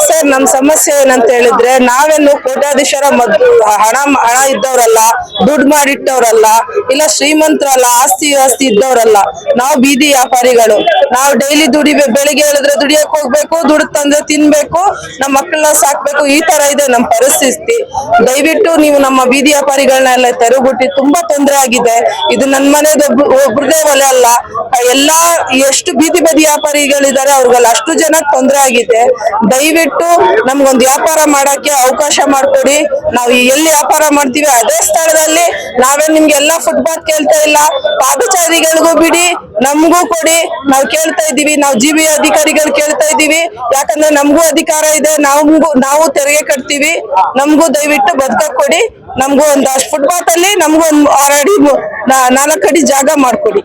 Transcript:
Sir, ನಮ್ ಸಮಸ್ಯೆ ಏನಂತ ಹೇಳಿದ್ರೆ, ನಾವೇನು ಕೋಟ್ಯಾಧೀಶರ ಹಣ ಇದ್ದವರಲ್ಲ, ದುಡ್ಡು ಮಾಡಿಟ್ಟವ್ರಲ್ಲ, ಇಲ್ಲ ಶ್ರೀಮಂತರಲ್ಲ, ಆಸ್ತಿ ಇದ್ದವರಲ್ಲ. ನಾವು ಬೀದಿ ವ್ಯಾಪಾರಿಗಳು. ನಾವು ಡೈಲಿ ಬೆಳಿಗ್ಗೆ ಹೇಳಿದ್ರೆ ದುಡಿಯಕ್ ಹೋಗ್ಬೇಕು, ದುಡ್ಡು ತಂದ್ರೆ ತಿನ್ಬೇಕು, ನಮ್ಮ ಮಕ್ಕಳನ್ನ ಸಾಕ್ಬೇಕು. ಈ ತರ ಇದೆ ನಮ್ ಪರಿಸ್ಥಿತಿ. ದಯವಿಟ್ಟು ನೀವು ನಮ್ಮ ಬೀದಿ ವ್ಯಾಪಾರಿಗಳನ್ನೆಲ್ಲ ತೆರವುಗೊಟ್ಟಿ. ತುಂಬಾ ತೊಂದರೆ ಆಗಿದೆ. ಇದು ನನ್ ಮನೆದು ಒಬ್ರದೇ ಒಲೆ ಅಲ್ಲ, ಎಲ್ಲಾ ಎಷ್ಟು ಬೀದಿ ವ್ಯಾಪಾರಿಗಳಿದ್ದಾರೆ ಅವ್ರಿಗೆಲ್ಲ ಅಷ್ಟು ಜನಕ್ಕೆ ತೊಂದರೆ ಆಗಿದೆ. ದಯವಿಟ್ಟು ನಮ್ಗೊಂದು ವ್ಯಾಪಾರ ಮಾಡಕ್ಕೆ ಅವಕಾಶ ಮಾಡ್ಕೊಡಿ. ನಾವು ಎಲ್ಲಿ ವ್ಯಾಪಾರ ಮಾಡ್ತೀವಿ ಅದೇ ಸ್ಥಳದಲ್ಲಿ ನಾವೇ ನಿಮ್ಗೆಲ್ಲಾ ಫುಟ್ಪಾತ್ ಕೇಳ್ತಾ ಇಲ್ಲ. ಪಾದಚಾರಿಗಳಿಗೂ ಬಿಡಿ, ನಮಗೂ ಕೊಡಿ. ನಾವು ಕೇಳ್ತಾ ಇದೀವಿ. ನಾವು ಜಿಬಿ ಅಧಿಕಾರಿಗಳು ಕೇಳ್ತಾ ಇದೀವಿ. ಯಾಕಂದ್ರೆ ನಮಗೂ ಅಧಿಕಾರ ಇದೆ. ನಾವು ತೆರಿಗೆ ಕಟ್ತೀವಿ. ನಮಗೂ ದಯವಿಟ್ಟು ಬದುಕಕ್ ಕೊಡಿ. ನಮಗೂ ಒಂದು ಫುಟ್ಪಾತ್ ಅಲ್ಲಿ ನಮಗೂ ಒಂದು 6 ಅಡಿ 4 ಅಡಿ ಜಾಗ ಮಾಡ್ಕೊಡಿ.